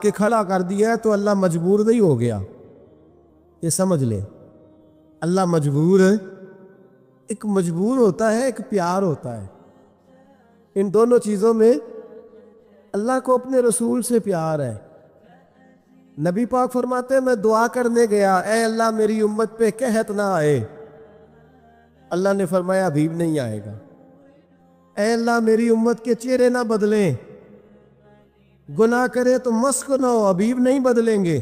کہ کھڑا کر دیا ہے تو اللہ مجبور نہیں ہو گیا، یہ سمجھ لے۔ اللہ مجبور ہے، ایک مجبور ہوتا ہے، ایک پیار ہوتا ہے۔ ان دونوں چیزوں میں اللہ کو اپنے رسول سے پیار ہے۔ نبی پاک فرماتے ہیں میں دعا کرنے گیا، اے اللہ میری امت پہ قحط نہ آئے، اللہ نے فرمایا ابھی نہیں آئے گا۔ اے اللہ میری امت کے چہرے نہ بدلیں، گناہ کرے تو مسخ نہ ہو، ابھی نہیں بدلیں گے۔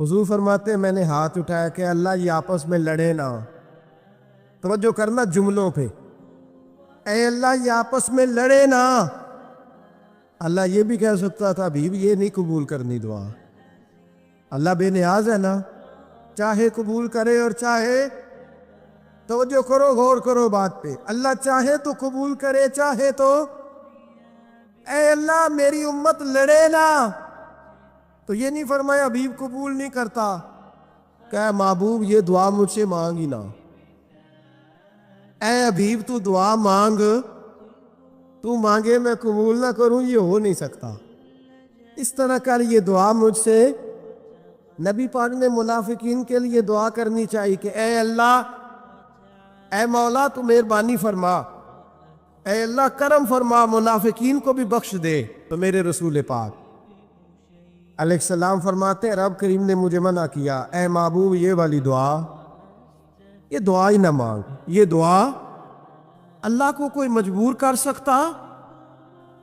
حضور فرماتے ہیں میں نے ہاتھ اٹھایا کہ اللہ یہ آپس میں لڑے نہ۔ توجہ کرنا جملوں پہ، اے اللہ یہ آپس میں لڑے نہ۔ اللہ یہ بھی کہہ سکتا تھا ابھی یہ نہیں قبول کرنی دعا، اللہ بے نیاز ہے نا، چاہے قبول کرے اور چاہے، توجہ کرو غور کرو بات پہ، اللہ چاہے تو قبول کرے چاہے تو، اے اللہ میری امت لڑے نا، تو یہ نہیں فرمایا ابھی قبول نہیں کرتا، کہ محبوب یہ دعا مجھ سے مانگ ہی نہ، اے حبیب تو دعا مانگ، تو مانگے میں قبول نہ کروں، یہ ہو نہیں سکتا، اس طرح کر یہ دعا مجھ سے۔ نبی پاک نے منافقین کے لیے دعا کرنی چاہیے کہ اے اللہ، اے مولا تو مہربانی فرما، اے اللہ کرم فرما، منافقین کو بھی بخش دے۔ تو میرے رسول پاک علیہ السلام فرماتے ہیں رب کریم نے مجھے منع کیا، اے محبوب یہ والی دعا، یہ دعا ہی نہ مانگ، یہ دعا اللہ کو کوئی مجبور کر سکتا،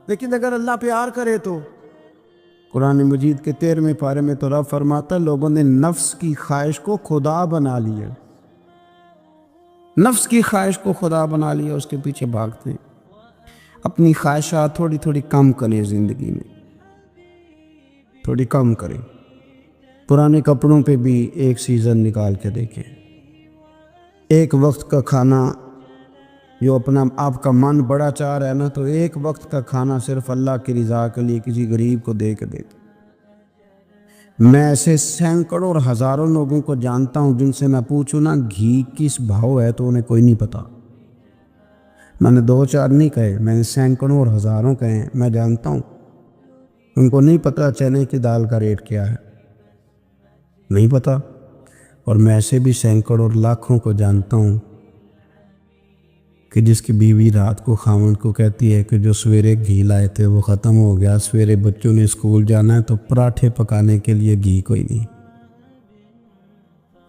لیکن اگر اللہ پیار کرے تو۔ قرآن مجید کے 13ویں پارے میں تو رب فرماتا ہے لوگوں نے نفس کی خواہش کو خدا بنا لیا، نفس کی خواہش کو خدا بنا لیا، اس کے پیچھے بھاگتے ہیں۔ اپنی خواہشات تھوڑی تھوڑی کم کریں، زندگی میں تھوڑی کم کریں۔ پرانے کپڑوں پہ بھی ایک سیزن نکال کے دیکھیں، ایک وقت کا کھانا جو اپنا آپ کا من بڑا چاہ رہا ہے نا، تو ایک وقت کا کھانا صرف اللہ کی رضا کے لیے کسی غریب کو دے کے دیتے۔ میں ایسے سینکڑوں اور ہزاروں لوگوں کو جانتا ہوں جن سے میں پوچھوں نا گھی کس بھاؤ ہے تو انہیں کوئی نہیں پتا۔ میں نے 2-4 نہیں کہے، میں نے سینکڑوں اور ہزاروں کہے ہیں، میں جانتا ہوں ان کو نہیں پتا چنے کی دال کا ریٹ کیا ہے، نہیں پتا۔ اور میں ایسے بھی سینکڑوں اور لاکھوں کو جانتا ہوں کہ جس کی بیوی رات کو خاوند کو کہتی ہے کہ جو سویرے گھی لائے تھے وہ ختم ہو گیا، سویرے بچوں نے اسکول جانا ہے تو پراٹھے پکانے کے لیے گھی کوئی نہیں،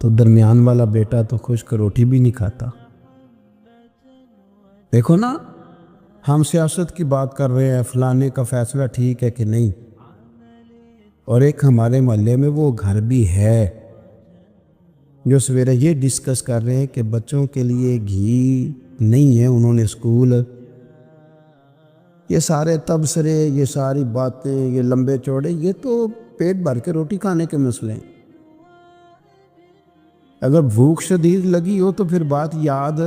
تو درمیان والا بیٹا تو خشک روٹی بھی نہیں کھاتا۔ دیکھو نا، ہم سیاست کی بات کر رہے ہیں، فلانے کا فیصلہ ٹھیک ہے کہ نہیں، اور ایک ہمارے محلے میں وہ گھر بھی ہے جو سویرے یہ ڈسکس کر رہے ہیں کہ بچوں کے لیے گھی نہیں ہے، انہوں نے اسکول، یہ سارے تبصرے، یہ ساری باتیں، یہ لمبے چوڑے، یہ تو پیٹ بھر کے روٹی کھانے کے مسئلے ہیں۔ اگر بھوک شدید لگی ہو تو پھر بات یاد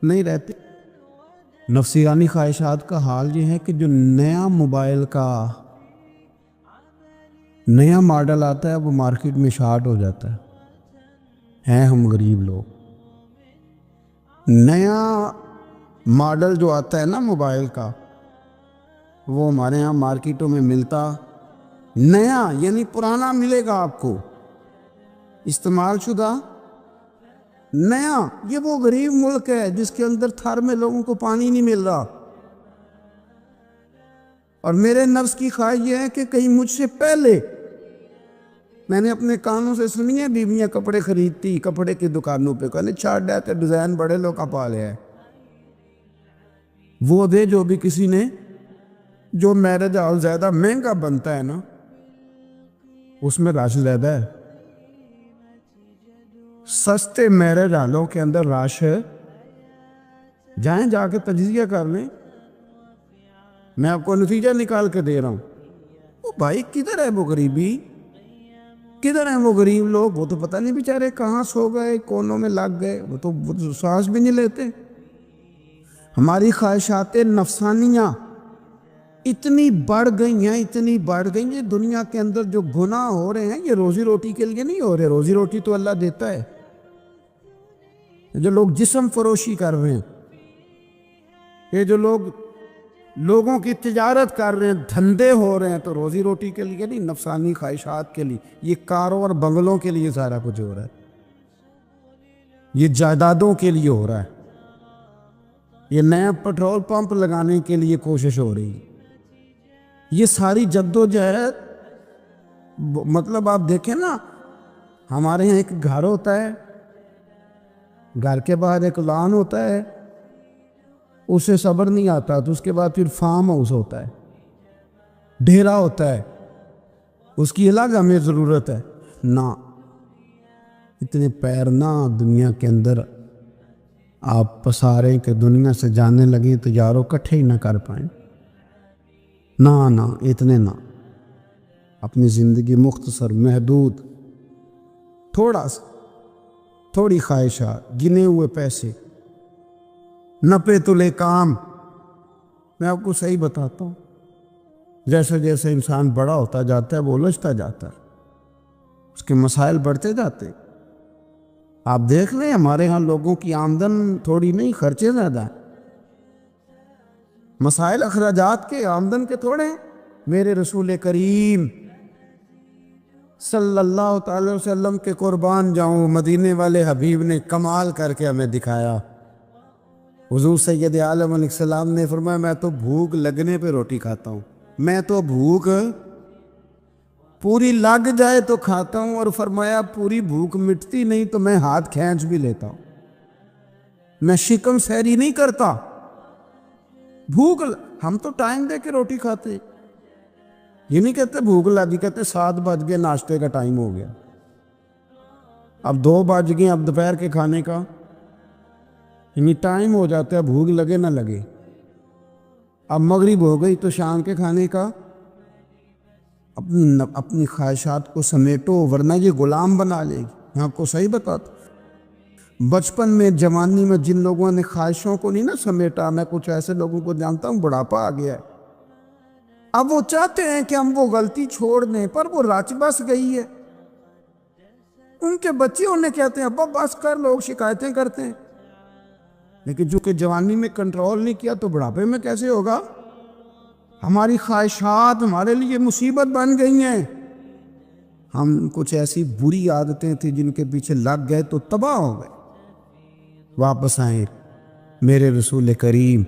نہیں رہتی۔ نفسیانی خواہشات کا حال یہ ہے کہ جو نیا موبائل کا نیا ماڈل آتا ہے وہ مارکیٹ میں شارٹ ہو جاتا ہے ہم غریب لوگ۔ نیا ماڈل جو آتا ہے نا موبائل کا، وہ ہمارے ہاں مارکیٹوں میں ملتا نیا، یعنی پرانا ملے گا آپ کو، استعمال شدہ نیا۔ یہ وہ غریب ملک ہے جس کے اندر تھر میں لوگوں کو پانی نہیں مل رہا، اور میرے نفس کی خواہش یہ ہے کہ کہیں مجھ سے پہلے، میں نے اپنے کانوں سے سنی ہے بیویاں کپڑے خریدتی کپڑے کی دکانوں پہ، کہنے چھاڑ ڈیتے ڈیزائن بڑے لوگ کا پالے ہیں، وہ دے جو بھی کسی نے، جو میرج ہال زیادہ مہنگا بنتا ہے نا اس میں رش زیادہ ہے، سستے میرج ہالوں کے اندر رش ہے، جائیں جا کے تجزیہ کر لیں، میں آپ کو نتیجہ نکال کے دے رہا ہوں۔ وہ بھائی کدھر ہے وہ غریبی، کدھر ہیں وہ غریب لوگ؟ وہ تو پتہ نہیں بیچارے کہاں سو گئے، کونوں میں لگ گئے، وہ تو سانس بھی نہیں لیتے۔ ہماری خواہشات نفسانیاں اتنی بڑھ گئی ہیں، اتنی بڑھ گئی ہیں، دنیا کے اندر جو گناہ ہو رہے ہیں یہ روزی روٹی کے لیے نہیں ہو رہے، روزی روٹی تو اللہ دیتا ہے۔ جو لوگ جسم فروشی کر رہے ہیں، یہ جو لوگ لوگوں کی تجارت کر رہے ہیں، دھندے ہو رہے ہیں، تو روزی روٹی کے لیے نہیں، نفسانی خواہشات کے لیے، یہ کاروں اور بنگلوں کے لیے سارا کچھ ہو رہا ہے، یہ جائیدادوں کے لیے ہو رہا ہے، یہ نیا پیٹرول پمپ لگانے کے لیے کوشش ہو رہی ہے، یہ ساری جدوجہد مطلب آپ دیکھیں نا، ہمارے یہاں ایک گھر ہوتا ہے، گھر کے باہر ایک لان ہوتا ہے، اسے صبر نہیں آتا تو اس کے بعد پھر فارم ہاؤس ہوتا ہے، ڈیرا ہوتا ہے، اس کی الگ ہمیں ضرورت ہے نہ، اتنے پیر نہ دنیا کے اندر آپ پساریں کہ دنیا سے جانے لگیں تو یارو کٹھے ہی نہ کر پائیں، نہ اتنے نہ، اپنی زندگی مختصر، محدود، تھوڑا سا، تھوڑی خواہشات، گنے ہوئے پیسے، نپے تلے کام۔ میں آپ کو صحیح بتاتا ہوں، جیسے جیسے انسان بڑا ہوتا جاتا ہے وہ الجھتا جاتا ہے، اس کے مسائل بڑھتے جاتے ہیں۔ آپ دیکھ لیں ہمارے ہاں لوگوں کی آمدن تھوڑی نہیں، خرچے زیادہ ہیں، مسائل اخراجات کے، آمدن کے تھوڑے ہیں۔ میرے رسول کریم صلی اللہ تعالی وسلم کے قربان جاؤں، مدینے والے حبیب نے کمال کر کے ہمیں دکھایا۔ حضور سید عالم علیہ السلام نے فرمایا میں تو بھوک لگنے پہ روٹی کھاتا ہوں، میں تو بھوک پوری لگ جائے تو کھاتا ہوں، اور فرمایا پوری بھوک مٹتی نہیں تو میں ہاتھ کھینچ بھی لیتا ہوں، میں شکم سیری نہیں کرتا۔ ہم تو ٹائم دے کے روٹی کھاتے، یہ نہیں کہتے بھوک لگی، کہتے 7 بج گئے، ناشتے کا ٹائم ہو گیا، اب 2 بج گئے، اب دوپہر کے کھانے کا یعنی ٹائم ہو جاتا ہے، بھوک لگے نہ لگے، اب مغرب ہو گئی تو شام کے کھانے کا اپنی خواہشات کو سمیٹو، ورنہ یہ غلام بنا لے گی۔ میں آپ کو صحیح بتاتا، بچپن میں، جوانی میں جن لوگوں نے خواہشوں کو نہیں نا سمیٹا، میں کچھ ایسے لوگوں کو جانتا ہوں بڑھاپا آ گیا ہے، اب وہ چاہتے ہیں کہ ہم وہ غلطی چھوڑ دیں، پر وہ رچ بس گئی ہے، ان کے بچے انہیں کہتے ہیں ابا بس کر، لوگ شکایتیں کرتے ہیں، لیکن جو کہ جوانی میں کنٹرول نہیں کیا تو بڑھاپے میں کیسے ہوگا؟ ہماری خواہشات ہمارے لیے مصیبت بن گئی ہیں، ہم کچھ ایسی بری عادتیں تھیں جن کے پیچھے لگ گئے تو تباہ ہو گئے۔ واپس آئیں، میرے رسول کریم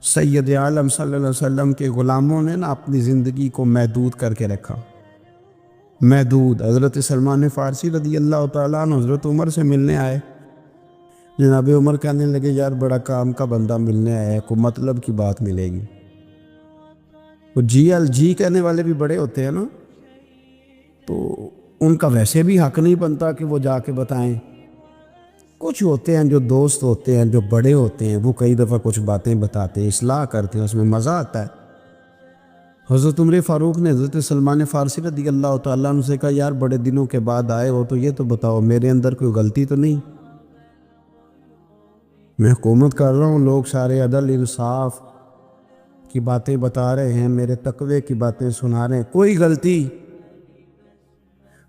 سید عالم صلی اللہ علیہ وسلم کے غلاموں نے نا اپنی زندگی کو محدود کر کے رکھا، محدود۔ حضرت سلمان فارسی رضی اللہ تعالیٰ عنہ حضرت عمر سے ملنے آئے، جناب عمر کہنے لگے یار بڑا کام کا بندہ ملنے آیا ہے، کوئی مطلب کی بات ملے گی۔ وہ جی کہنے والے بھی بڑے ہوتے ہیں نا، تو ان کا ویسے بھی حق نہیں بنتا کہ وہ جا کے بتائیں۔ کچھ ہوتے ہیں جو دوست ہوتے ہیں، جو بڑے ہوتے ہیں، وہ کئی دفعہ کچھ باتیں بتاتے ہیں، اصلاح کرتے ہیں، اس میں مزہ آتا ہے۔ حضرت عمر فاروق نے حضرت سلمان فارسی رضی اللہ تعالیٰ عنہ سے کہا یار بڑے دنوں کے بعد آئے ہو تو یہ تو بتاؤ میرے اندر کوئی غلطی تو نہیں؟ میں حکومت کر رہا ہوں، لوگ سارے عدل انصاف کی باتیں بتا رہے ہیں، میرے تقوی کی باتیں سنا رہے ہیں، کوئی غلطی؟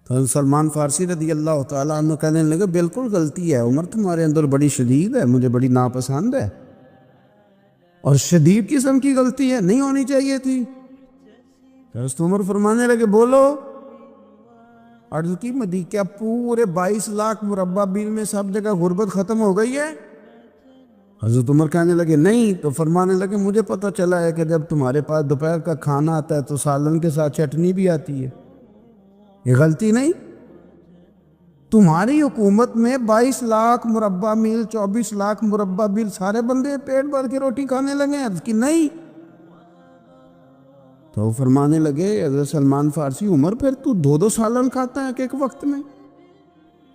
تو سلمان فارسی رضی اللہ تعالیٰ عنہ کہنے لگے بالکل غلطی ہے عمر، تمہارے اندر بڑی شدید ہے، مجھے بڑی ناپسند ہے، اور شدید قسم کی غلطی ہے، نہیں ہونی چاہیے تھی۔ حضرت عمر فرمانے لگے بولو۔ عرض کی مدی کیا پورے 22 لاکھ مربع میل میں سب جگہ غربت ختم ہو گئی ہے؟ حضرت عمر کہنے لگے نہیں، تو فرمانے لگے مجھے پتہ چلا ہے کہ جب تمہارے پاس دوپہر کا کھانا آتا ہے تو سالن کے ساتھ چٹنی بھی آتی ہے، یہ غلطی نہیں؟ تمہاری حکومت میں 22 لاکھ مربع میل، 24 لاکھ مربع میل سارے بندے پیٹ بھر کے روٹی کھانے لگے ہیں؟ کہ نہیں؟ تو فرمانے لگے حضرت سلمان فارسی عمر پھر تو 2 سالن کھاتا ہے کہ ایک وقت میں،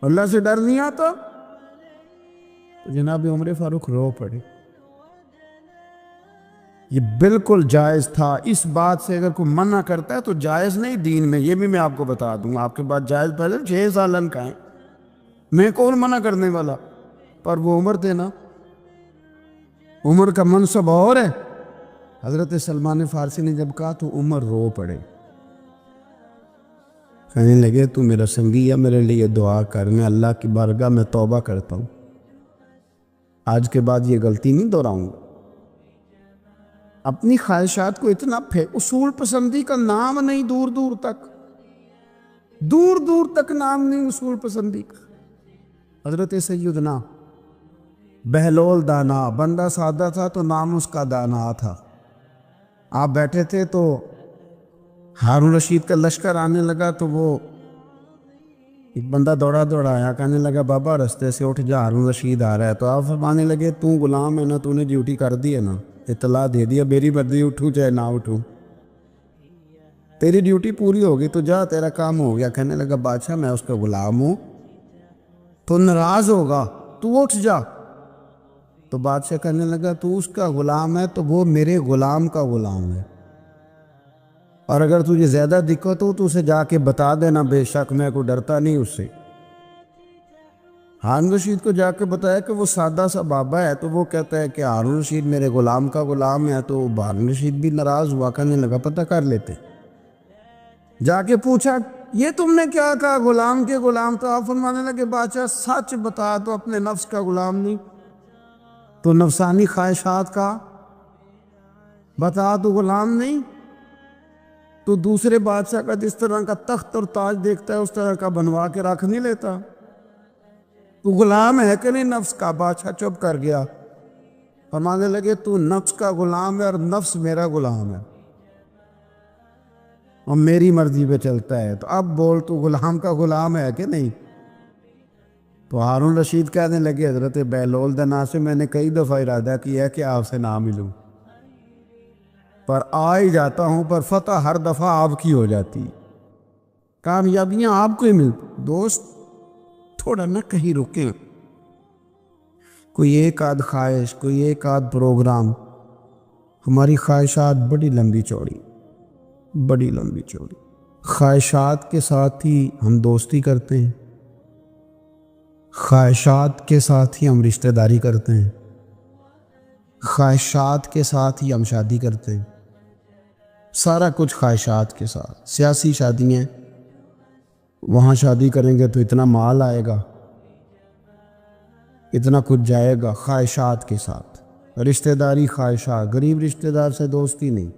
اللہ سے ڈر نہیں آتا؟ تو جناب عمر فاروق رو پڑے۔ یہ بالکل جائز تھا، اس بات سے اگر کوئی منع کرتا ہے تو جائز نہیں دین میں، یہ بھی میں آپ کو بتا دوں، آپ کے پاس جائز پہلے 6 سالن کھائیں، میں کون منع کرنے والا؟ پر وہ عمر تھے نا، عمر کا منصب اور ہے۔ حضرت سلمان فارسی نے جب کہا تو عمر رو پڑے، کہنے لگے تو میرا سنگی ہے، میرے لیے دعا کر، میں اللہ کی بارگاہ میں توبہ کرتا ہوں، آج کے بعد یہ غلطی نہیں دہراؤں گا۔ اپنی خواہشات کو اتنا اصول پسندی کا نام نہیں، دور دور تک نام نہیں اصول پسندی کا۔ حضرت سیدنا بہلول دانا، بندہ سادہ تھا تو نام اس کا دانا تھا۔ آپ بیٹھے تھے تو ہارون رشید کا لشکر آنے لگا تو وہ ایک بندہ دوڑا آیا، کہنے لگا بابا رستے سے اٹھ جا، ہارون رشید آ رہا ہے۔ تو آپ فرمانے لگے تو غلام ہے نا، تو نے ڈیوٹی کر دی ہے نا، اطلاع دے دیا، میری مرضی اٹھوں چاہے نہ اٹھوں، تیری ڈیوٹی پوری ہوگی تو جا، تیرا کام ہو گیا۔ کہنے لگا بادشاہ میں اس کا غلام ہوں، تو ناراض ہوگا، تو اٹھ جا۔ تو بادشاہ کہنے لگا تو اس کا غلام ہے تو وہ میرے غلام کا غلام ہے، اور اگر تجھے زیادہ دقت ہو تو اسے جا کے بتا دینا، بے شک میں کوئی ڈرتا نہیں اس سے۔ ہارون رشید کو جا کے بتایا کہ وہ سادہ سا بابا ہے، تو وہ کہتا ہے کہ ہارون رشید میرے غلام کا غلام ہے، تو ہارون رشید بھی ناراض ہوا، کہنے لگا پتہ کر لیتے۔ جا کے پوچھا یہ تم نے کیا کہا، غلام کے غلام؟ تو آپ فرمانے لگے بادشاہ سچ بتا، تو اپنے نفس کا غلام نہیں تو نفسانی خواہشات کا بتا، تو غلام نہیں تو دوسرے بادشاہ کا جس طرح کا تخت اور تاج دیکھتا ہے اس طرح کا بنوا کے رکھ نہیں لیتا، تو غلام ہے کہ نہیں نفس کا؟ بادشاہ چپ کر گیا، فرمانے لگے تو نفس کا غلام ہے اور نفس میرا غلام ہے اور میری مرضی پہ چلتا ہے، تو اب بول تو غلام کا غلام ہے کہ نہیں؟ تو ہارون رشید کہنے لگے حضرت بہلول دانا سے میں نے کئی دفعہ ارادہ کیا ہے کہ آپ سے نہ ملوں، پر آ ہی جاتا ہوں، پر فتح ہر دفعہ آپ کی ہو جاتی، کامیابیاں آپ کو ہی ملتی۔ دوست تھوڑا نہ کہیں رکیں، کوئی ایک آدھ خواہش، کوئی ایک آدھ پروگرام، ہماری خواہشات بڑی لمبی چوڑی، خواہشات کے ساتھ ہی ہم دوستی کرتے ہیں، خواہشات کے ساتھ ہی ہم رشتہ داری کرتے ہیں، خواہشات کے ساتھ ہی ہم شادی کرتے ہیں، سارا کچھ خواہشات کے ساتھ۔ سیاسی شادی ہیں، وہاں شادی کریں گے تو اتنا مال آئے گا، اتنا کچھ جائے گا، خواہشات کے ساتھ رشتہ داری، خواہشات۔ غریب رشتہ دار سے دوستی نہیں،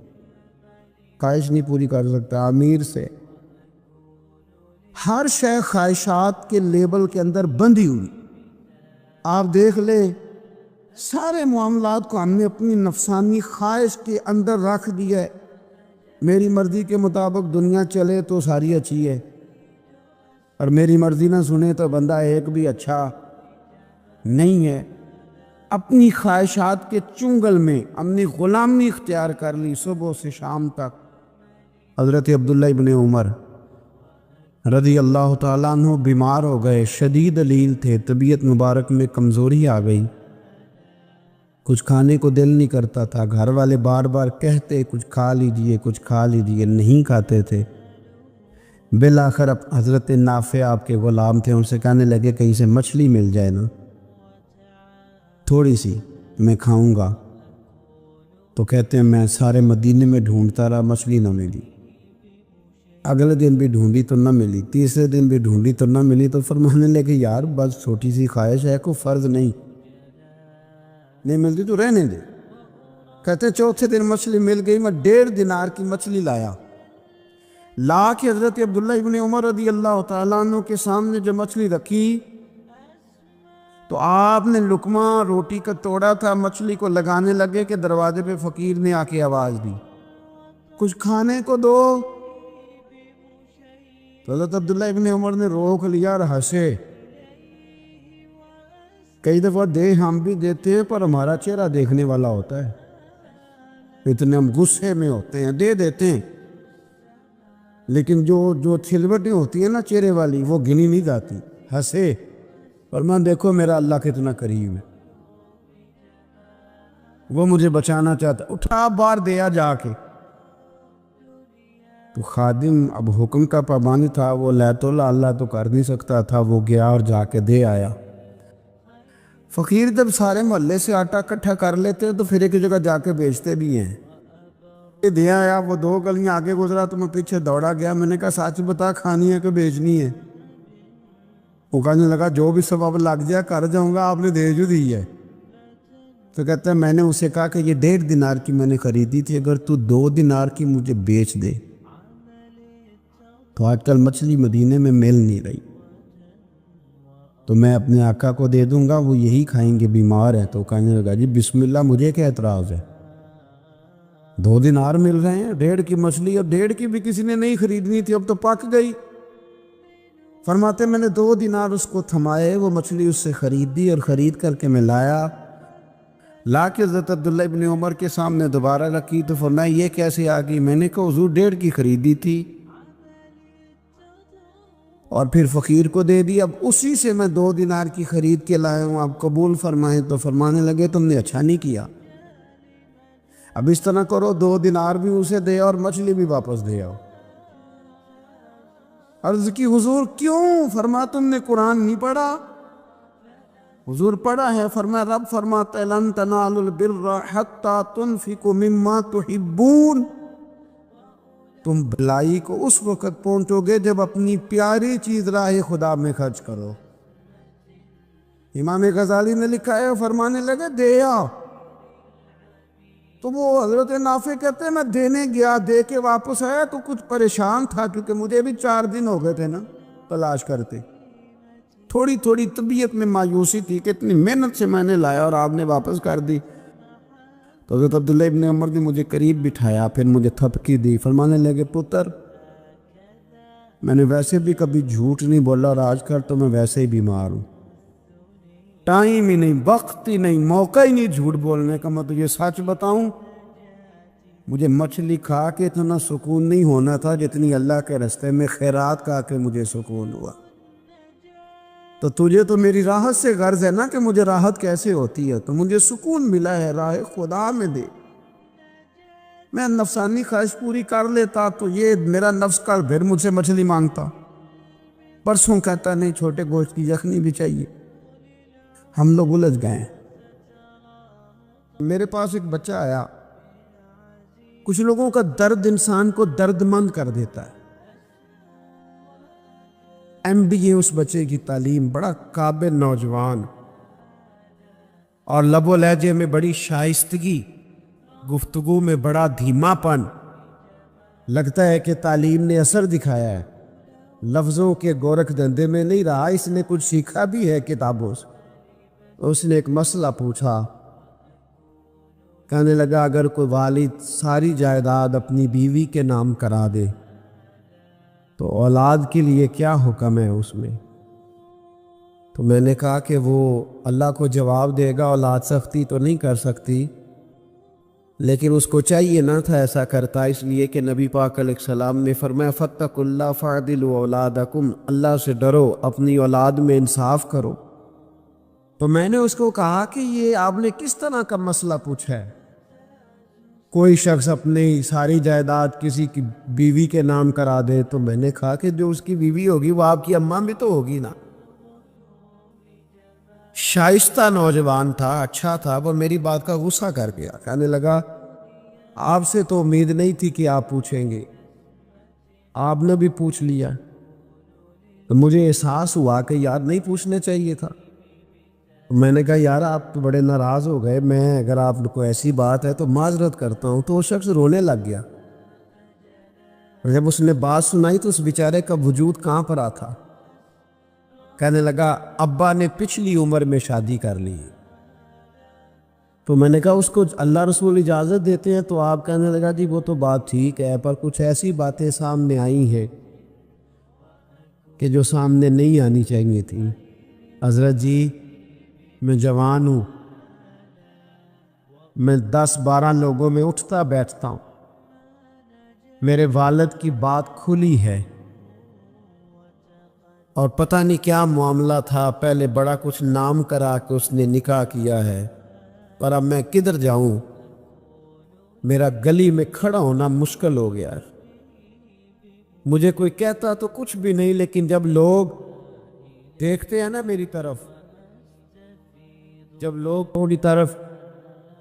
خواہش نہیں پوری کر سکتا، امیر سے۔ ہر شے خواہشات کے لیبل کے اندر بندھی ہوئی۔ آپ دیکھ لیں سارے معاملات کو ہم نے اپنی نفسانی خواہش کے اندر رکھ دیا ہے، میری مرضی کے مطابق دنیا چلے تو ساری اچھی ہے، اور میری مرضی نہ سنے تو بندہ ایک بھی اچھا نہیں ہے۔ اپنی خواہشات کے چنگل میں ہم نے غلامی اختیار کر لی صبح سے شام تک۔ حضرت عبداللہ ابن عمر رضی اللہ تعالیٰ عنہ بیمار ہو گئے، شدید علیل تھے، طبیعت مبارک میں کمزوری آ گئی، کچھ کھانے کو دل نہیں کرتا تھا، گھر والے بار بار کہتے کچھ کھا لیجئے، کچھ کھا لیجئے، نہیں کھاتے تھے۔ بالآخر حضرت نافع آپ کے غلام تھے، ان سے کہنے لگے کہیں سے مچھلی مل جائے نا، تھوڑی سی میں کھاؤں گا۔ تو کہتے ہیں میں سارے مدینے میں ڈھونڈتا رہا، مچھلی نہ ملی، اگلے دن بھی ڈھونڈی تو نہ ملی، تیسرے دن بھی ڈھونڈی تو نہ ملی، تو فرمانے لگے یار بس چھوٹی سی خواہش ہے، کوئی فرض نہیں ملتی تو رہنے دے۔ کہتے چوتھے دن مچھلی مل گئی، میں 1.5 دینار کی مچھلی لایا، لا کے حضرت عبداللہ ابن عمر رضی اللہ تعالیٰ عنہ کے سامنے جو مچھلی رکھی تو آپ نے لقمہ روٹی کا توڑا تھا، مچھلی کو لگانے لگے کہ دروازے پہ فقیر نے آ کے آواز دی کچھ کھانے کو دو۔ تو حضرت عبداللہ ابن عمر نے روک لیا اور ہنسے۔ کئی دفعہ دے ہم بھی دیتے ہیں پر ہمارا چہرہ دیکھنے والا ہوتا ہے، اتنے ہم غصے میں ہوتے ہیں، دے دیتے ہیں، لیکن جو چھلوٹیں ہوتی ہیں نا چہرے والی وہ گنی نہیں جاتی۔ ہنسے، فرمان دیکھو میرا اللہ کتنا کریم ہے، وہ مجھے بچانا چاہتا، اٹھا بار دیا جا کے۔ تو خادم اب حکم کا پابند تھا، وہ لیت اللہ تو کر نہیں سکتا تھا، وہ گیا اور جا کے دے آیا۔ فقیر جب سارے محلے سے آٹا اکٹھا کر لیتے تو پھر ایک جگہ جا کے بیچتے بھی ہیں۔ دے آیا، وہ 2 گلیاں آگے گزرا تو میں پیچھے دوڑا گیا، میں نے کہا سچ بتا کھانی ہے کہ بیچنی ہے؟ وہ کہنے لگا جو بھی سبب لگ جائے کر جاؤں گا، آپ نے دے جو دی ہے۔ تو کہتا ہے میں نے اسے کہا کہ یہ 1.5 دینار کی میں نے خریدی تھی، اگر تو 2 دینار کی مجھے بیچ دے تو آج کل مچھلی مدینے میں مل نہیں رہی، تو میں اپنے آقا کو دے دوں گا، وہ یہی کھائیں گے، بیمار ہے۔ تو کہنے لگا جی بسم اللہ، مجھے کیا اعتراض ہے، 2 دینار مل رہے ہیں، 1.5 کی مچھلی، اب 1.5 کی بھی کسی نے نہیں خریدنی تھی، اب تو پک گئی۔ فرماتے میں نے 2 دینار اس کو تھمائے، وہ مچھلی اس سے خرید دی، اور خرید کر کے میں لا کے حضرت عبداللہ ابن عمر کے سامنے دوبارہ رکھی، تو فرمایا یہ کیسے آ گئی؟ میں نے کہا حضور 1.5 کی خریدی تھی اور پھر فقیر کو دے دی، اب اسی سے میں 2 دینار کی خرید کے لایا ہوں، آپ قبول فرمائیں۔ تو فرمانے لگے تم نے اچھا نہیں کیا، اب اس طرح کرو 2 دینار بھی اسے دے اور مچھلی بھی واپس دے آؤ۔ عرض کی حضور کیوں؟ فرما تم نے قرآن نہیں پڑھا؟ حضور پڑھا ہے، فرمایا رب فرماتا ہے لن تنالوا البر حتی تنفقوا مما تحبون، تم بھلائی کو اس وقت پہنچو گے جب اپنی پیاری چیز راہ خدا میں خرچ کرو۔ امام غزالی نے لکھا ہے، فرمانے لگے دے آ، تو وہ حضرت نافع کہتے ہیں میں دینے گیا، دے کے واپس آیا تو کچھ پریشان تھا، کیونکہ مجھے بھی 4 دن ہو گئے تھے نا تلاش کرتے، تھوڑی تھوڑی طبیعت میں مایوسی تھی کہ اتنی محنت سے میں نے لایا اور آپ نے واپس کر دی۔ تو حضرت عبداللہ ابن عمر نے مجھے قریب بٹھایا، پھر مجھے تھپکی دی، فرمانے لگے پتر میں نے ویسے بھی کبھی جھوٹ نہیں بولا، اور آج کل تو میں ویسے ہی بیمار ہوں، ٹائم ہی نہیں، وقت ہی نہیں، موقع ہی نہیں جھوٹ بولنے کا۔ میں تجھے سچ بتاؤں، مجھے مچھلی کھا کے اتنا سکون نہیں ہونا تھا جتنی اللہ کے راستے میں خیرات کھا کے مجھے سکون ہوا۔ تو تجھے تو میری راحت سے غرض ہے نا کہ مجھے راحت کیسے ہوتی ہے، تو مجھے سکون ملا ہے راہ خدا میں دے، میں نفسانی خواہش پوری کر لیتا تو یہ میرا نفس کل پھر مجھ سے مچھلی مانگتا، پرسوں کہتا نہیں چھوٹے گوشت کی یخنی بھی چاہیے۔ ہم لوگ الجھ گئے ہیں۔ میرے پاس ایک بچہ آیا، کچھ لوگوں کا درد انسان کو درد مند کر دیتا ہے۔ MBA اس بچے کی تعلیم، بڑا قابل نوجوان، اور لب و لہجے میں بڑی شائستگی، گفتگو میں بڑا دھیما پن، لگتا ہے کہ تعلیم نے اثر دکھایا ہے، لفظوں کے گورکھ دھندے میں نہیں رہا، اس نے کچھ سیکھا بھی ہے کتابوں سے۔ اس نے ایک مسئلہ پوچھا، کہنے لگا اگر کوئی والد ساری جائیداد اپنی بیوی کے نام کرا دے تو اولاد کے لیے کیا حکم ہے اس میں؟ تو میں نے کہا کہ وہ اللہ کو جواب دے گا، اولاد سختی تو نہیں کر سکتی، لیکن اس کو چاہیے نہ تھا ایسا کرتا، اس لیے کہ نبی پاک علیہ السلام نے فرمایا فاتقوا اللہ فاعدلوا اولادکم، اللہ سے ڈرو، اپنی اولاد میں انصاف کرو۔ تو میں نے اس کو کہا کہ یہ آپ نے کس طرح کا مسئلہ پوچھا ہے؟ کوئی شخص اپنی ساری جائیداد کسی کی بیوی کے نام کرا دے، تو میں نے کہا کہ جو اس کی بیوی ہوگی وہ آپ کی اماں بھی تو ہوگی نا۔ شائستہ نوجوان تھا، اچھا تھا، وہ میری بات کا غصہ کر گیا، کہنے لگا آپ سے تو امید نہیں تھی کہ آپ پوچھیں گے، آپ نے بھی پوچھ لیا۔ تو مجھے احساس ہوا کہ یار نہیں پوچھنا چاہیے تھا۔ میں نے کہا یار آپ تو بڑے ناراض ہو گئے، میں اگر آپ کو ایسی بات ہے تو معذرت کرتا ہوں۔ تو وہ شخص رونے لگ گیا، اور جب اس نے بات سنائی تو اس بیچارے کا وجود کہاں پر تھا، کہنے لگا ابا نے پچھلی عمر میں شادی کر لی۔ تو میں نے کہا اس کو اللہ رسول اجازت دیتے ہیں؟ تو آپ کہنے لگا جی وہ تو بات ٹھیک ہے، پر کچھ ایسی باتیں سامنے آئی ہیں کہ جو سامنے نہیں آنی چاہیے تھی۔ حضرت جی میں جوان ہوں، میں 10-12 لوگوں میں اٹھتا بیٹھتا ہوں، میرے والد کی بات کھلی ہے، اور پتہ نہیں کیا معاملہ تھا، پہلے بڑا کچھ نام کرا کہ اس نے نکاح کیا ہے، پر اب میں کدھر جاؤں، میرا گلی میں کھڑا ہونا مشکل ہو گیا ہے۔ مجھے کوئی کہتا تو کچھ بھی نہیں، لیکن جب لوگ دیکھتے ہیں نا میری طرف، جب لوگ میری طرف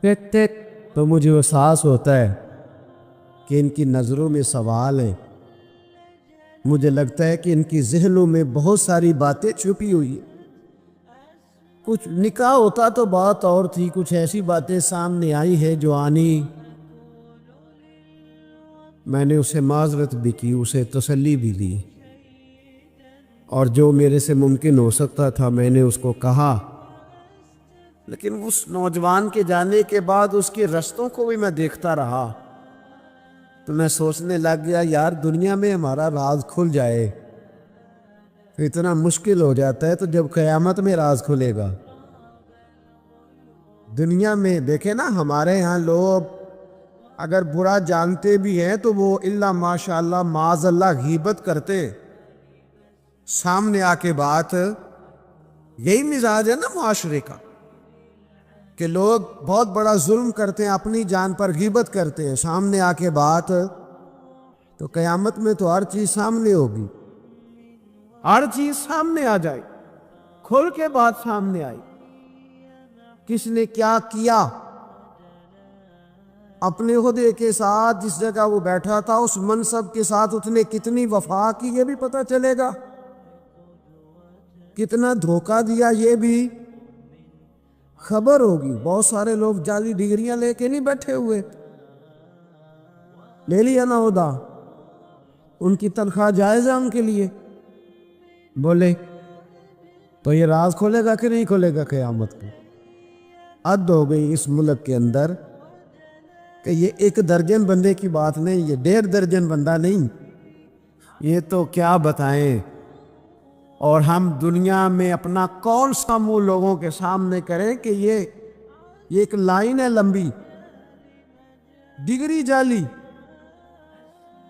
دیکھتے تو مجھے احساس ہوتا ہے کہ ان کی نظروں میں سوال ہے، مجھے لگتا ہے کہ ان کی ذہنوں میں بہت ساری باتیں چھپی ہوئی ہیں۔ کچھ نکاح ہوتا تو بات اور تھی، کچھ ایسی باتیں سامنے آئی ہے جو آنی، میں نے اسے معذرت بھی کی، اسے تسلی بھی دی، اور جو میرے سے ممکن ہو سکتا تھا میں نے اس کو کہا۔ لیکن اس نوجوان کے جانے کے بعد اس کے رستوں کو بھی میں دیکھتا رہا تو میں سوچنے لگ گیا یار دنیا میں ہمارا راز کھل جائے تو اتنا مشکل ہو جاتا ہے، تو جب قیامت میں راز کھلے گا۔ دنیا میں دیکھیں نا، ہمارے ہاں لوگ اگر برا جانتے بھی ہیں تو وہ الا ماشاء اللہ معاذ اللہ غیبت کرتے، سامنے آ کے بات، یہی مزاج ہے نا معاشرے کا کہ لوگ بہت بڑا ظلم کرتے ہیں، اپنی جان پر غیبت کرتے ہیں، سامنے آ کے بات، تو قیامت میں تو ہر چیز سامنے ہوگی، ہر چیز سامنے آ جائے، کھل کے بات سامنے آئی، کس نے کیا کیا، اپنے عہدے کے ساتھ جس جگہ وہ بیٹھا تھا اس منصب کے ساتھ اس نے کتنی وفا کی یہ بھی پتہ چلے گا، کتنا دھوکہ دیا یہ بھی خبر ہوگی۔ بہت سارے لوگ جعلی ڈگریاں لے کے نہیں بیٹھے ہوئے، لے لیا نا عہدہ، ان کی تنخواہ جائز ہے ان کے لیے، بولے تو یہ راز کھولے گا کہ نہیں کھولے گا قیامت کو؟ حد ہو گئی اس ملک کے اندر کہ یہ ایک درجن بندے کی بات نہیں، یہ 1.5 درجن بندہ نہیں، یہ تو کیا بتائیں۔ اور ہم دنیا میں اپنا کون سا منہ لوگوں کے سامنے کریں کہ یہ ایک لائن ہے لمبی، ڈگری جعلی،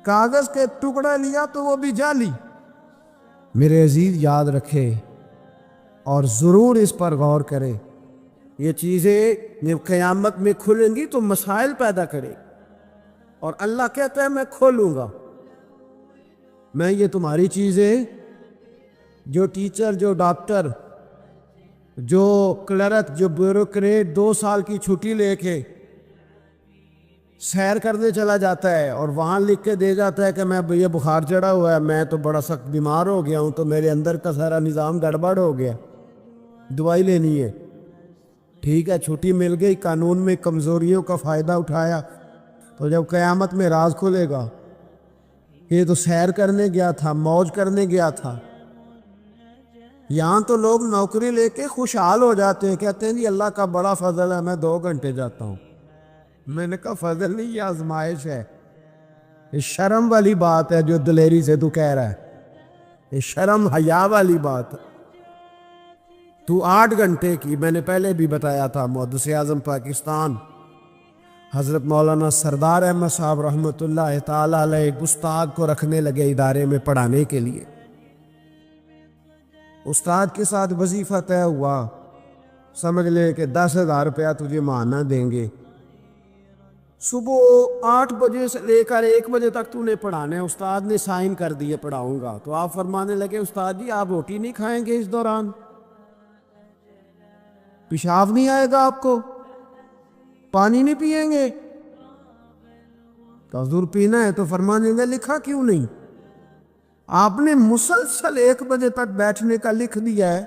کاغذ کے ٹکڑا لیا تو وہ بھی جعلی۔ میرے عزیز یاد رکھے اور ضرور اس پر غور کرے، یہ چیزیں جب قیامت میں کھلیں گی تو مسائل پیدا کرے، اور اللہ کہتا ہے میں کھولوں گا، میں یہ تمہاری چیزیں، جو ٹیچر، جو ڈاکٹر، جو کلرک، جو بیوروکریٹ 2 سال کی چھٹی لے کے سیر کرنے چلا جاتا ہے اور وہاں لکھ کے دے جاتا ہے کہ میں یہ بخار چڑھا ہوا ہے، میں تو بڑا سخت بیمار ہو گیا ہوں، تو میرے اندر کا سارا نظام گڑبڑ ہو گیا، دوائی لینی ہے، ٹھیک ہے چھٹی مل گئی، قانون میں کمزوریوں کا فائدہ اٹھایا، تو جب قیامت میں راز کھلے گا یہ تو سیر کرنے گیا تھا، موج کرنے گیا تھا۔ یہاں تو لوگ نوکری لے کے خوشحال ہو جاتے ہیں، کہتے ہیں جی اللہ کا بڑا فضل ہے میں 2 گھنٹے جاتا ہوں۔ میں نے کہا فضل نہیں، یہ آزمائش ہے، یہ شرم والی بات ہے جو دلیری سے تو کہہ رہا ہے، یہ شرم حیا والی بات ہے۔ تو 8 گھنٹے کی، میں نے پہلے بھی بتایا تھا، محدث اعظم پاکستان حضرت مولانا سردار احمد صاحب رحمۃ اللہ تعالی علیہ ایک استاد کو رکھنے لگے ادارے میں پڑھانے کے لیے۔ استاد کے ساتھ وظیفہ طے ہوا، سمجھ لے کہ 10,000 روپیہ تجھے ماہانہ دیں گے، صبح 8 بجے سے لے کر 1 بجے تک تو نے پڑھانا ہے۔ استاد نے سائن کر دیے پڑھاؤں گا، تو آپ فرمانے لگے استاد جی آپ روٹی نہیں کھائیں گے اس دوران؟ پیشاب نہیں آئے گا آپ کو؟ پانی نہیں پیئیں گے؟ تو حضور پینا ہے، تو فرمانے لگے لکھا کیوں نہیں؟ آپ نے مسلسل 1 بجے تک بیٹھنے کا لکھ دیا ہے،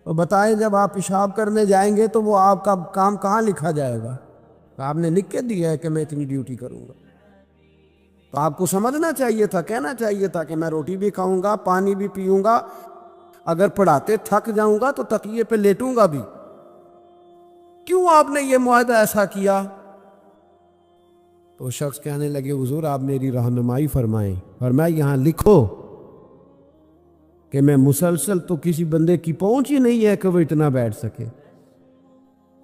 تو بتائیں جب آپ پیشاب کرنے جائیں گے تو وہ آپ کا کام کہاں لکھا جائے گا؟ تو آپ نے لکھ کے دیا ہے کہ میں اتنی ڈیوٹی کروں گا، تو آپ کو سمجھنا چاہیے تھا، کہنا چاہیے تھا کہ میں روٹی بھی کھاؤں گا، پانی بھی پیوں گا، اگر پڑھاتے تھک جاؤں گا تو تکیے پہ لیٹوں گا بھی۔ کیوں آپ نے یہ معاہدہ ایسا کیا؟ تو شخص کہنے لگے حضور آپ میری رہنمائی فرمائیں، فرمایا یہاں لکھو کہ میں مسلسل، تو کسی بندے کی پہنچ ہی نہیں ہے کہ وہ اتنا بیٹھ سکے۔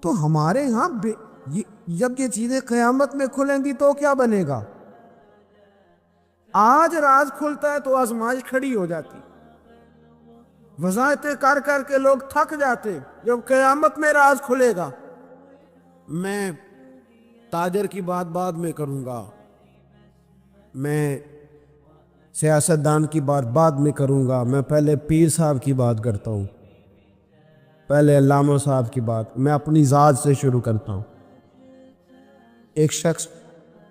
تو ہمارے ہاں جب یہ چیزیں قیامت میں کھلیں گی تو کیا بنے گا؟ آج راز کھلتا ہے تو آزمائش کھڑی ہو جاتی، وظائفیں کر کر کے لوگ تھک جاتے، جب قیامت میں راز کھلے گا۔ میں تاجر کی بات بعد میں کروں گا، میں سیاستدان کی بات بعد میں کروں گا، میں پہلے پیر صاحب کی بات کرتا ہوں، پہلے علامہ صاحب کی بات، میں اپنی ذات سے شروع کرتا ہوں۔ ایک شخص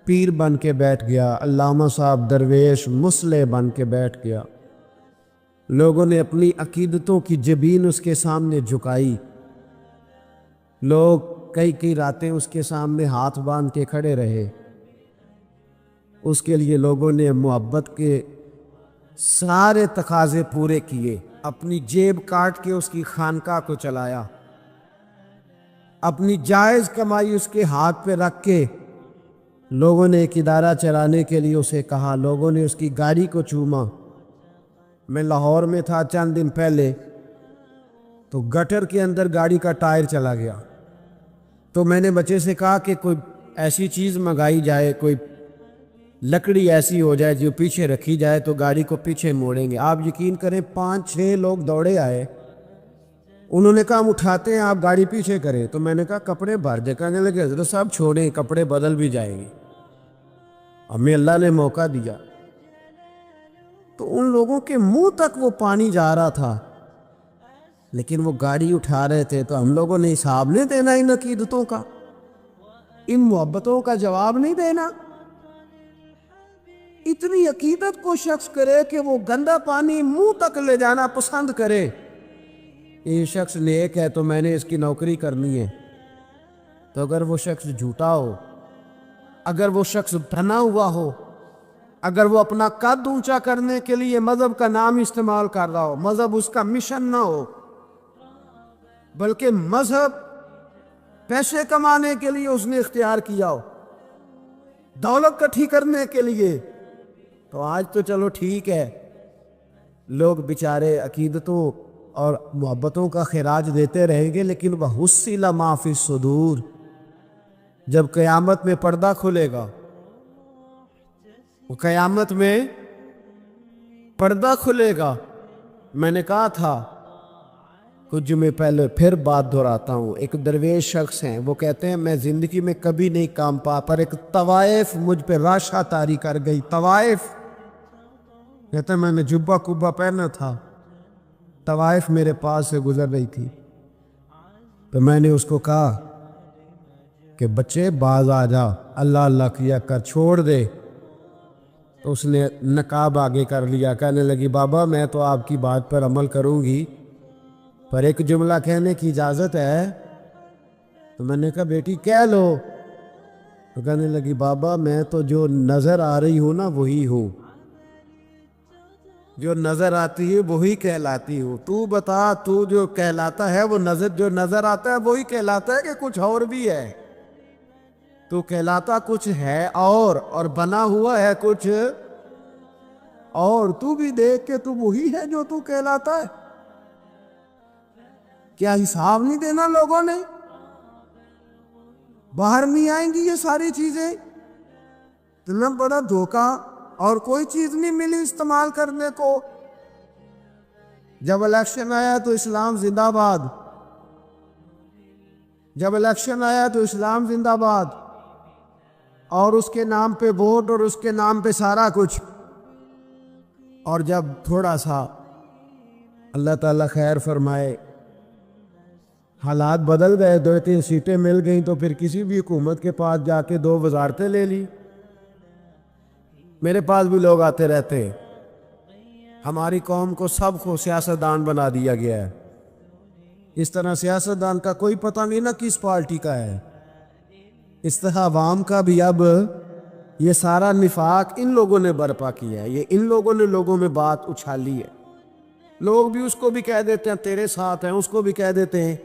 پیر بن کے بیٹھ گیا، علامہ صاحب درویش مصلح بن کے بیٹھ گیا، لوگوں نے اپنی عقیدتوں کی جبین اس کے سامنے جھکائی. لوگ کئی راتیں اس کے سامنے ہاتھ باندھ کے کھڑے رہے. اس کے لیے لوگوں نے محبت کے سارے تقاضے پورے کیے. اپنی جیب کاٹ کے اس کی خانقاہ کو چلایا. اپنی جائز کمائی اس کے ہاتھ پہ رکھ کے لوگوں نے ایک ادارہ چلانے کے لیے اسے کہا. لوگوں نے اس کی گاڑی کو چوما. میں لاہور میں تھا چند دن پہلے، تو گٹر کے اندر گاڑی کا ٹائر چلا گیا. تو میں نے بچے سے کہا کہ کوئی ایسی چیز منگائی جائے، کوئی لکڑی ایسی ہو جائے جو پیچھے رکھی جائے تو گاڑی کو پیچھے موڑیں گے. آپ یقین کریں 5-6 لوگ دوڑے آئے. انہوں نے کہا ہم اٹھاتے ہیں، آپ گاڑی پیچھے کریں. تو میں نے کہا کپڑے بھر دے. کہنے لگے حضرت صاحب چھوڑیں، کپڑے بدل بھی جائیں گے. ہمیں اللہ نے موقع دیا. تو ان لوگوں کے منہ تک وہ پانی جا رہا تھا، لیکن وہ گاڑی اٹھا رہے تھے. تو ہم لوگوں نے حساب نہیں دینا ان عقیدتوں کا، ان محبتوں کا جواب نہیں دینا. اتنی عقیدت کو شخص کرے کہ وہ گندا پانی منہ تک لے جانا پسند کرے. یہ شخص نیک ہے تو میں نے اس کی نوکری کرنی ہے. تو اگر وہ شخص جھوٹا ہو، اگر وہ شخص بنا ہوا ہو، اگر وہ اپنا قد اونچا کرنے کے لیے مذہب کا نام استعمال کر رہا ہو، مذہب اس کا مشن نہ ہو، بلکہ مذہب پیسے کمانے کے لیے اس نے اختیار کیا ہو، دولت اکٹھی کرنے کے لیے، تو آج تو چلو ٹھیک ہے، لوگ بیچارے عقیدتوں اور محبتوں کا خراج دیتے رہیں گے. لیکن وَحُصِّلَ مَا فِي الصُّدُورِ، جب قیامت میں پردہ کھلے گا، وہ قیامت میں پردہ کھلے گا. میں نے کہا تھا کچھ جمعے پہلے، پھر بات دہراتا ہوں. ایک درویش شخص ہیں، وہ کہتے ہیں میں زندگی میں کبھی نہیں کام پا، پر ایک طوائف مجھ پہ راشا طاری کر گئی. طوائف کہتے ہیں میں نے جبہ کبہ پہنا تھا، طوائف میرے پاس سے گزر رہی تھی. تو میں نے اس کو کہا کہ بچے باز آ جا، اللہ اللہ کیا کر، چھوڑ دے. تو اس نے نقاب آگے کر لیا. کہنے لگی بابا میں تو آپ کی بات پر عمل کروں گی، پر ایک جملہ کہنے کی اجازت ہے؟ تو میں نے کہا بیٹی کہہ لو. تو کہنے لگی بابا میں تو جو نظر آ رہی ہوں نا وہی ہوں، جو نظر آتی ہے وہی کہلاتی ہوں. تو بتا تو جو کہلاتا ہے وہ جو نظر آتا ہے وہی کہلاتا ہے کہ کچھ اور بھی ہے؟ تو کہلاتا کچھ ہے اور بنا ہوا ہے کچھ اور. تو بھی دیکھ کہ تو وہی ہے جو تو کہلاتا ہے. کیا حساب نہیں دینا لوگوں نے؟ باہر نہیں آئیں گی یہ ساری چیزیں. اتنا بڑا دھوکہ، اور کوئی چیز نہیں ملی استعمال کرنے کو. جب الیکشن آیا تو اسلام زندہ باد، جب الیکشن آیا تو اسلام زندہ باد، اور اس کے نام پہ ووٹ اور اس کے نام پہ سارا کچھ. اور جب تھوڑا سا اللہ تعالیٰ خیر فرمائے حالات بدل گئے، 2-3 سیٹیں مل گئیں، تو پھر کسی بھی حکومت کے پاس جا کے 2 وزارتیں لے لی. میرے پاس بھی لوگ آتے رہتے ہیں. ہماری قوم کو سب کو سیاستدان بنا دیا گیا ہے. اس طرح سیاستدان کا کوئی پتہ نہیں نا کس پارٹی کا ہے. اس طرح عوام کا بھی اب یہ سارا نفاق ان لوگوں نے برپا کیا ہے. یہ ان لوگوں نے لوگوں میں بات اچھالی ہے. لوگ بھی اس کو بھی کہہ دیتے ہیں تیرے ساتھ ہیں، اس کو بھی کہہ دیتے ہیں.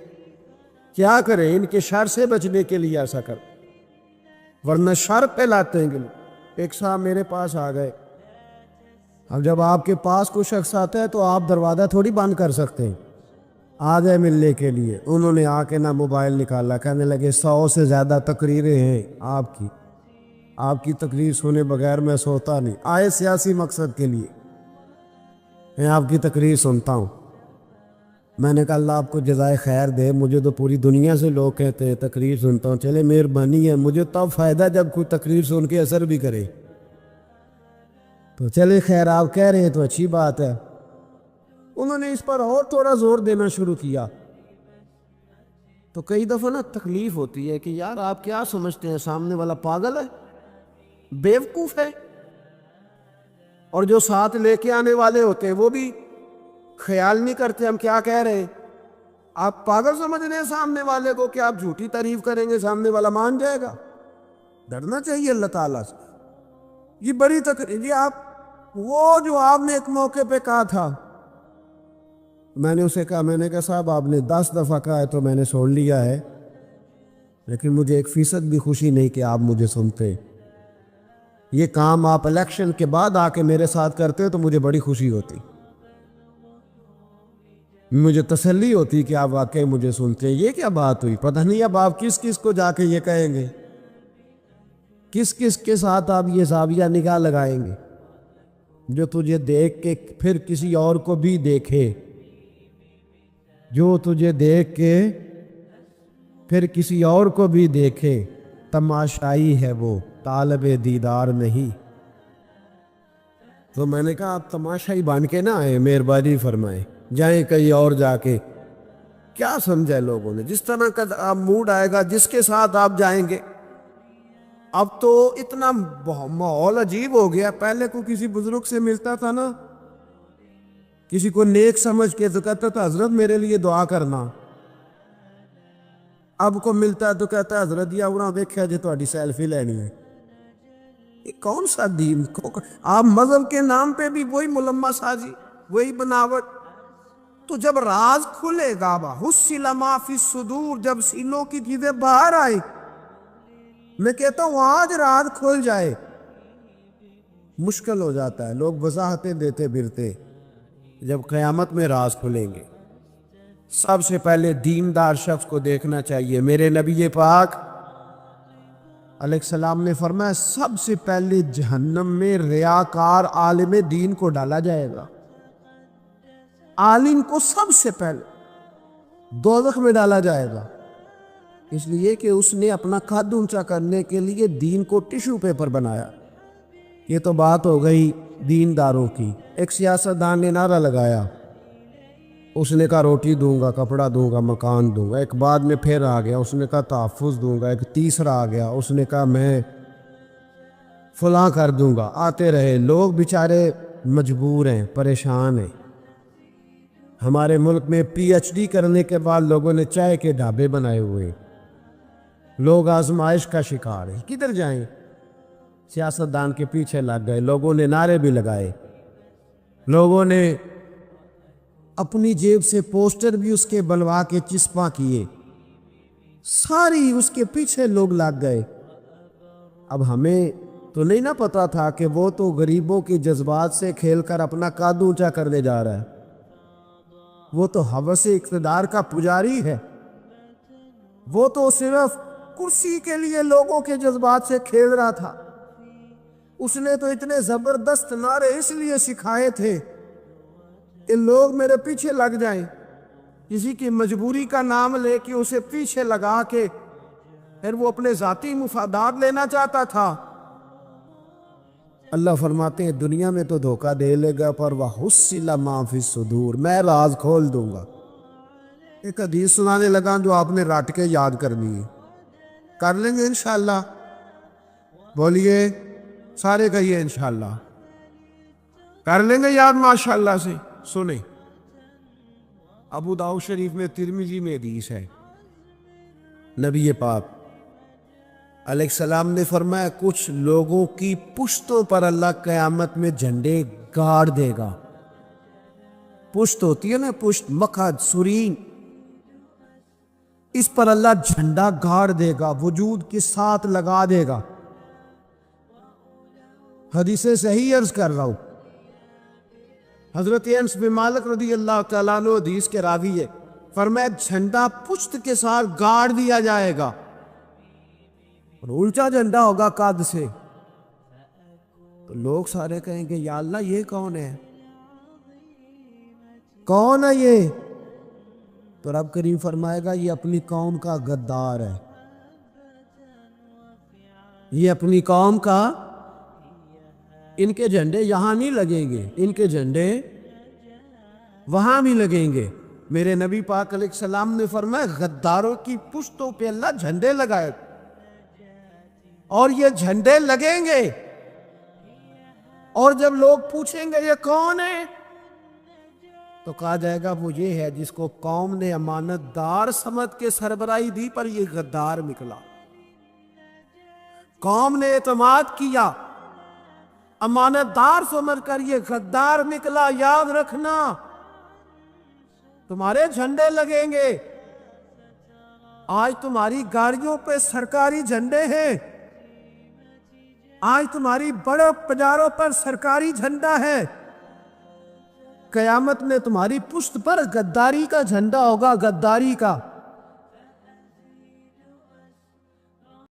کیا کریں؟ ان کے شر سے بچنے کے لیے ایسا کر، ورنہ شر پھیلاتے ہیں. ایک صاحب میرے پاس آ گئے. اب جب آپ کے پاس کوئی شخص آتا ہے تو آپ دروازہ تھوڑی بند کر سکتے ہیں. آ گئے ملنے کے لیے. انہوں نے آ کے نہ موبائل نکالا. کہنے لگے 100 سے زیادہ تقریریں ہیں آپ کی تقریر سنے بغیر میں سوتا نہیں. آئے سیاسی مقصد کے لیے، میں آپ کی تقریر سنتا ہوں. میں نے کہا اللہ آپ کو جزائے خیر دے، مجھے تو پوری دنیا سے لوگ کہتے ہیں تقریر سنتا ہوں. چلے مہربانی ہے، مجھے تب فائدہ جب کوئی تقریر سن کے اثر بھی کرے. تو چلے خیر آپ کہہ رہے ہیں تو اچھی بات ہے. انہوں نے اس پر اور تھوڑا زور دینا شروع کیا. تو کئی دفعہ نا تکلیف ہوتی ہے کہ یار آپ کیا سمجھتے ہیں سامنے والا پاگل ہے، بیوقوف ہے، اور جو ساتھ لے کے آنے والے ہوتے ہیں وہ بھی خیال نہیں کرتے ہم کیا کہہ رہے ہیں. آپ پاگل سمجھ رہے ہیں سامنے والے کو کہ آپ جھوٹی تعریف کریں گے سامنے والا مان جائے گا. ڈرنا چاہیے اللہ تعالیٰ سے. یہ بڑی تقریر. یہ آپ وہ جو آپ نے ایک موقع پہ کہا تھا, میں نے اسے کہا, میں نے کہا صاحب آپ نے 10 دفعہ کہا ہے تو میں نے سن لیا ہے, لیکن مجھے 1% بھی خوشی نہیں کہ آپ مجھے سنتے. یہ کام آپ الیکشن کے بعد آ کے میرے ساتھ کرتے تو مجھے بڑی خوشی ہوتی, مجھے تسلی ہوتی کہ آپ واقعی مجھے سنتے. یہ کیا بات ہوئی؟ پتہ نہیں اب آپ کس کس کو جا کے یہ کہیں گے, کس کس کے ساتھ آپ یہ زاویہ نگاہ لگائیں گے جو تجھے دیکھ کے پھر کسی اور کو بھی دیکھے, جو تجھے دیکھ کے پھر کسی اور کو بھی دیکھے. تماشائی ہے وہ, طالب دیدار نہیں. تو میں نے کہا آپ تماشائی بن کے نہ آئے, مہربانی فرمائیں جائیں کہیں اور جا کے. کیا سمجھا لوگوں نے؟ جس طرح کا آپ موڈ آئے گا جس کے ساتھ آپ جائیں گے. اب تو اتنا ماحول عجیب ہو گیا. پہلے کو کسی بزرگ سے ملتا تھا نا, کسی کو نیک سمجھ کے تو کہتا تھا حضرت میرے لیے دعا کرنا. اب کو ملتا ہے تو کہتا ہے حضرت یا انہاں دیکھا جی تہاڈی سیلفی لینی ہے. یہ کون سا دین؟ آپ مذہب کے نام پہ بھی وہی ملمہ سازی, وہی بناوٹ. تو جب راز کھلے گا, حصل ما فی الصدور, جب سینوں کی چیزیں باہر آئیں, میں کہتا ہوں آج راز کھل جائے. مشکل ہو جاتا ہے, لوگ وضاحتیں دیتے پھرتے. جب قیامت میں راز کھلیں گے سب سے پہلے دیندار شخص کو دیکھنا چاہیے. میرے نبی پاک علیہ السلام نے فرمایا سب سے پہلے جہنم میں ریاکار عالم دین کو ڈالا جائے گا. عالم کو سب سے پہلے دوزخ میں ڈالا جائے گا, اس لیے کہ اس نے اپنا قد اونچا کرنے کے لیے دین کو ٹیشو پیپر بنایا. یہ تو بات ہو گئی دینداروں کی. ایک سیاستدان نے نعرہ لگایا, اس نے کہا روٹی دوں گا, کپڑا دوں گا, مکان دوں گا. ایک بعد میں پھر آ گیا, اس نے کہا تحفظ دوں گا. ایک تیسرا آ گیا, اس نے کہا میں فلاں کر دوں گا. آتے رہے. لوگ بیچارے مجبور ہیں, پریشان ہیں. ہمارے ملک میں PhD کرنے کے بعد لوگوں نے چائے کے ڈھابے بنائے ہوئے. لوگ آزمائش کا شکار ہیں. کدھر جائیں؟ سیاستدان کے پیچھے لگ گئے. لوگوں نے نعرے بھی لگائے, لوگوں نے اپنی جیب سے پوسٹر بھی اس کے بنوا کے چسپاں کیے. ساری اس کے پیچھے لوگ لگ گئے. اب ہمیں تو نہیں نہ پتا تھا کہ وہ تو غریبوں کے جذبات سے کھیل کر اپنا قد اونچا کرنے جا رہا ہے. وہ تو ہوس اقتدار کا پجاری ہے. وہ تو صرف کرسی کے لیے لوگوں کے جذبات سے کھیل رہا تھا. اس نے تو اتنے زبردست نعرے اس لیے سکھائے تھے کہ لوگ میرے پیچھے لگ جائیں. کسی کی مجبوری کا نام لے کے اسے پیچھے لگا کے پھر وہ اپنے ذاتی مفادات لینا چاہتا تھا. اللہ فرماتے ہیں دنیا میں تو دھوکہ دے لے گا, پر وَحُصِّلَ مَا فِي الصُّدُورِ, میں راز کھول دوں گا. ایک حدیث سنانے لگا جو آپ نے رٹ کے یاد کرنی ہے. کر لیں گے انشاءاللہ؟ بولیے سارے کہیے انشاءاللہ. کر لیں گے یاد ماشاءاللہ سے. سنیں, ابو داؤد شریف میں, ترمذی میں حدیث ہے. نبی پاک علیہ السلام نے فرمایا کچھ لوگوں کی پشتوں پر اللہ قیامت میں جھنڈے گاڑ دے گا. پشت ہوتی ہے نا, پشت, مقعد, سرین, اس پر اللہ جھنڈا گاڑ دے گا, وجود کے ساتھ لگا دے گا. حدیث صحیح عرض کر رہا ہوں. حضرت انس بن مالک رضی اللہ تعالیٰ عنہ حدیث کے راوی ہے, فرمایا جھنڈا پشت کے ساتھ گاڑ دیا جائے گا, اور الٹا جھنڈا ہوگا قد سے. تو لوگ سارے کہیں گے یا اللہ یہ کون ہے, کون ہے یہ؟ تو رب کریم فرمائے گا یہ اپنی قوم کا غدار ہے, یہ اپنی قوم کا. ان کے جھنڈے یہاں نہیں لگیں گے, ان کے جھنڈے وہاں بھی لگیں گے. میرے نبی پاک علیہ السلام نے فرمایا غداروں کی پشتوں پہ اللہ جھنڈے لگائے, اور یہ جھنڈے لگیں گے. اور جب لوگ پوچھیں گے یہ کون ہے, تو کہا جائے گا وہ یہ ہے جس کو قوم نے امانت دار سمجھ کے سربراہی دی پر یہ غدار نکلا. قوم نے اعتماد کیا، امانت دار سمجھ کر یہ غدار نکلا. یاد رکھنا تمہارے جھنڈے لگیں گے. آج تمہاری گاڑیوں پہ سرکاری جھنڈے ہیں، آج تمہاری بڑے بازاروں پر سرکاری جھنڈا ہے. قیامت میں تمہاری پشت پر غداری کا جھنڈا ہوگا، غداری کا.